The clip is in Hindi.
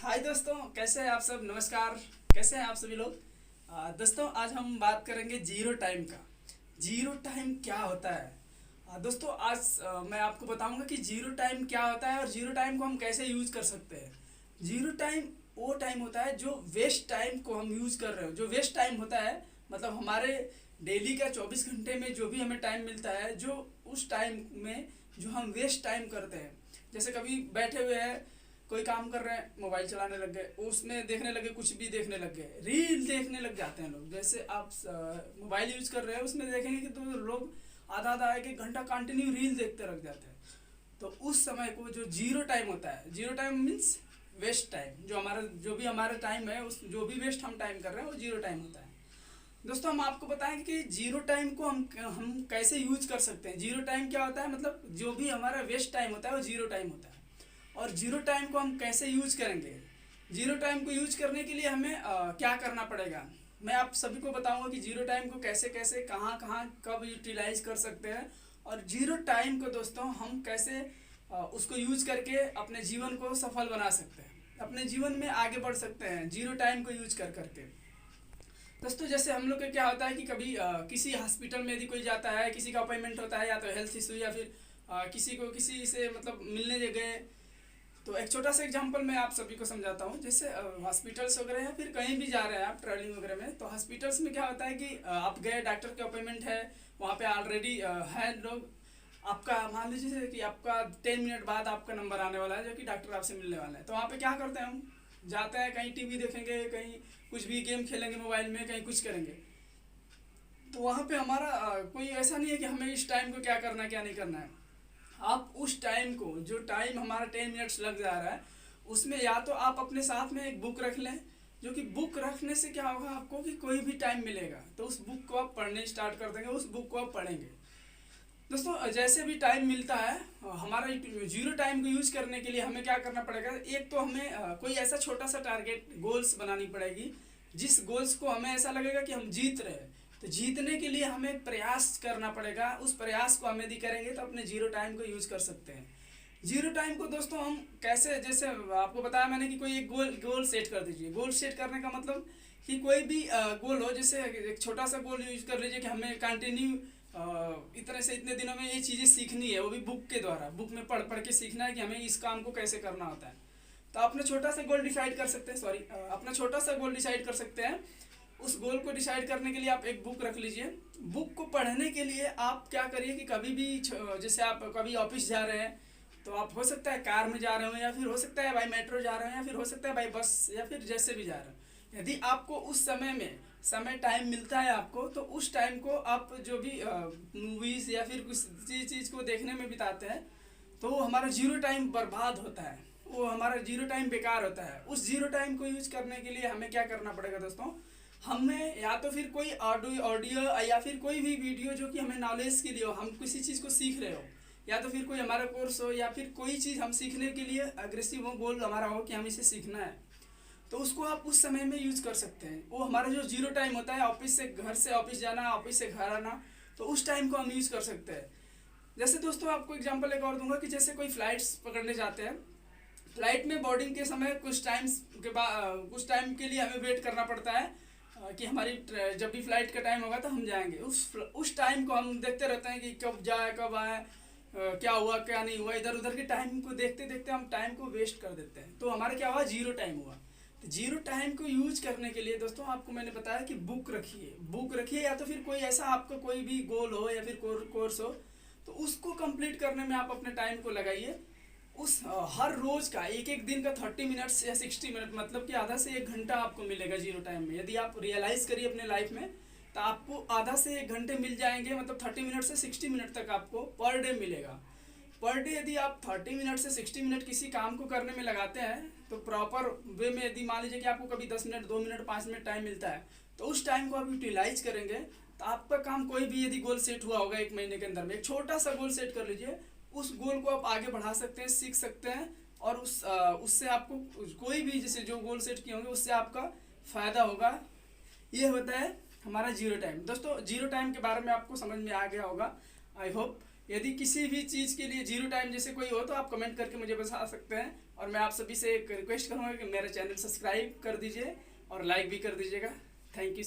हाय दोस्तों, कैसे हैं आप सब। नमस्कार। कैसे हैं आप सभी लोग। दोस्तों, आज हम बात करेंगे जीरो टाइम का। जीरो टाइम क्या होता है। दोस्तों, आज मैं आपको बताऊंगा कि जीरो टाइम क्या होता है और जीरो टाइम को हम कैसे यूज कर सकते हैं। जीरो टाइम वो टाइम होता है जो वेस्ट टाइम को हम यूज कर रहे हो। जो वेस्ट टाइम होता है मतलब हमारे डेली का 24 घंटे में जो भी हमें टाइम मिलता है, जो उस टाइम में जो हम वेस्ट टाइम करते हैं। जैसे कभी बैठे हुए हैं, कोई काम कर रहे हैं, मोबाइल चलाने लग गए, उसमें देखने लगे, कुछ भी देखने लग गए, रील देखने लग जाते हैं लोग। जैसे आप मोबाइल यूज कर रहे हैं, उसमें देखेंगे कि तो लोग आधा आधा एक घंटा कंटिन्यू रील देखते रह जाते हैं। तो उस समय को जो जीरो टाइम होता है, zero time means waste time. जो भी हमारा टाइम है, उस जो भी वेस्ट हम टाइम कर रहे हैं वो जीरो टाइम होता है। दोस्तों, हम आपको बताएंगे कि जीरो टाइम को हम कैसे यूज कर सकते हैं। जीरो टाइम क्या होता है, मतलब जो भी हमारा वेस्ट टाइम होता है वो जीरो टाइम होता है। और जीरो टाइम को हम कैसे यूज करेंगे। जीरो टाइम को यूज करने के लिए हमें क्या करना पड़ेगा, मैं आप सभी को बताऊंगा कि जीरो टाइम को कैसे कैसे कहाँ कहाँ कब यूटिलाइज कर सकते हैं। और जीरो टाइम को दोस्तों हम कैसे उसको यूज करके अपने जीवन को सफल बना सकते हैं, अपने जीवन में आगे बढ़ सकते हैं जीरो टाइम को यूज कर करके। दोस्तों, जैसे हम लोग का क्या होता है कि कभी किसी हॉस्पिटल में यदि कोई जाता है, किसी का अपॉइंटमेंट होता है, या तो हेल्थ इशू या फिर किसी को किसी से मतलब मिलने गए। तो एक छोटा सा एग्जांपल मैं आप सभी को समझाता हूँ। जैसे हॉस्पिटल्स वगैरह या फिर कहीं भी जा रहे हैं आप ट्रैवलिंग वगैरह में, तो हॉस्पिटल्स में क्या होता है कि आप गए, डॉक्टर के अपॉइंटमेंट है, वहाँ पे ऑलरेडी है लोग। आपका मान लीजिए कि आपका 10 मिनट बाद आपका नंबर आने वाला है, जो कि डॉक्टर आपसे मिलने वाला है। तो वहाँ पे क्या करते हैं, हम जाते हैं, कहीं टीवी देखेंगे, कहीं कुछ भी गेम खेलेंगे मोबाइल में, कहीं कुछ करेंगे। तो वहाँ पे हमारा कोई ऐसा नहीं है कि हमें इस टाइम को क्या करना है क्या नहीं करना है। आप उस टाइम को, जो टाइम हमारा 10 मिनट्स लग जा रहा है, उसमें या तो आप अपने साथ में एक बुक रख लें। जो कि बुक रखने से क्या होगा आपको कि कोई भी टाइम मिलेगा तो उस बुक को आप पढ़ने स्टार्ट कर देंगे, उस बुक को आप पढ़ेंगे। दोस्तों, जैसे भी टाइम मिलता है, हमारा जीरो टाइम को यूज करने के लिए हमें क्या करना पड़ेगा। एक तो हमें कोई ऐसा छोटा सा टारगेट गोल्स बनानी पड़ेगी, जिस गोल्स को हमें ऐसा लगेगा कि हम जीत रहे हैं। तो जीतने के लिए हमें प्रयास करना पड़ेगा। उस प्रयास को हम यदि करेंगे तो अपने जीरो टाइम को यूज कर सकते हैं। जीरो टाइम को दोस्तों हम कैसे, जैसे आपको बताया मैंने कि कोई एक गोल गोल सेट कर दीजिए। गोल सेट करने का मतलब कि कोई भी गोल हो। जैसे एक छोटा सा गोल यूज कर लीजिए कि हमें कंटिन्यू इतने से इतने दिनों में ये चीज़ें सीखनी है, वो भी बुक के द्वारा, बुक में पढ़ पढ़ के सीखना है कि हमें इस काम को कैसे करना होता है। तो अपना छोटा सा गोल डिसाइड कर सकते हैं, सॉरी, अपना छोटा सा गोल डिसाइड कर सकते हैं। उस गोल को डिसाइड करने के लिए आप एक बुक रख लीजिए। बुक को पढ़ने के लिए आप क्या करिए कि कभी भी जैसे आप कभी ऑफिस जा रहे हैं, तो आप हो सकता है कार में जा रहे हो, या फिर हो सकता है बाई मेट्रो जा रहे हो, या फिर हो सकता है बाई बस, या फिर जैसे भी जा रहे हो। यदि आपको उस समय में समय टाइम मिलता है आपको, तो उस टाइम को आप जो भी मूवीज़ या फिर कुछ चीज़ को देखने में बिताते हैं, तो वो हमारा जीरो टाइम बर्बाद होता है, वो हमारा जीरो टाइम बेकार होता है। उस जीरो टाइम को यूज करने के लिए हमें क्या करना पड़ेगा दोस्तों, हमें या तो फिर कोई ऑडियो या फिर कोई भी वीडियो जो कि हमें नॉलेज के लिए हो, हम किसी चीज़ को सीख रहे हो, या तो फिर कोई हमारा कोर्स हो, या फिर कोई चीज़ हम सीखने के लिए अग्रेसिव हो, गोल हमारा हो कि हम इसे सीखना है, तो उसको आप उस समय में यूज कर सकते हैं। वो हमारा जो जीरो टाइम होता है, ऑफिस से घर से ऑफिस जाना, ऑफिस से घर आना, तो उस टाइम को हम यूज कर सकते हैं। जैसे दोस्तों, आपको एग्जांपल एक और दूंगा कि जैसे कोई फ्लाइट्स पकड़ने जाते हैं, फ्लाइट में बोर्डिंग के समय कुछ टाइम्स के बाद, कुछ टाइम के लिए हमें वेट करना पड़ता है कि हमारी जब भी फ्लाइट का टाइम होगा तो हम जाएंगे। उस टाइम को हम देखते रहते हैं कि कब जाए कब आए, क्या हुआ क्या नहीं हुआ, इधर उधर के टाइम को देखते देखते हम टाइम को वेस्ट कर देते हैं। तो हमारा क्या हुआ, जीरो टाइम हुआ। तो जीरो टाइम को यूज करने के लिए दोस्तों आपको मैंने बताया कि बुक रखिए, बुक रखिए, या तो फिर कोई ऐसा आपका कोई भी गोल हो या फिर कोर्स हो, तो उसको कंप्लीट करने में आप अपने टाइम को लगाइए। उस हर रोज का एक एक दिन का 30 मिनट्स या 60 मिनट, मतलब कि आधा से 1 घंटा आपको मिलेगा जीरो टाइम में। यदि आप रियलाइज करिए अपने लाइफ में, तो आपको आधा से 1 घंटे मिल जाएंगे, मतलब 30 मिनट से 60 मिनट तक आपको पर डे मिलेगा। पर डे यदि आप 30 मिनट से 60 मिनट किसी काम को करने में लगाते हैं, तो प्रॉपर वे में यदि मान लीजिए कि आपको कभी 10 मिनट, 2 मिनट, 5 मिनट टाइम मिलता है, तो उस टाइम को आप यूटिलाइज करेंगे, तो आपका काम कोई भी यदि गोल सेट हुआ होगा 1 महीने के अंदर में, एक छोटा सा गोल सेट कर लीजिए। उस गोल को आप आगे बढ़ा सकते हैं, सीख सकते हैं, और उससे आपको कोई भी जैसे जो गोल सेट किए होंगे उससे आपका फायदा होगा। ये होता है हमारा जीरो टाइम। दोस्तों, जीरो टाइम के बारे में आपको समझ में आ गया होगा, आई होप। यदि किसी भी चीज़ के लिए जीरो टाइम जैसे कोई हो तो आप कमेंट करके मुझे बता सकते हैं। और मैं आप सभी से एक रिक्वेस्ट करूँगा कि मेरा चैनल सब्सक्राइब कर दीजिए और लाइक भी कर दीजिएगा। Thank you.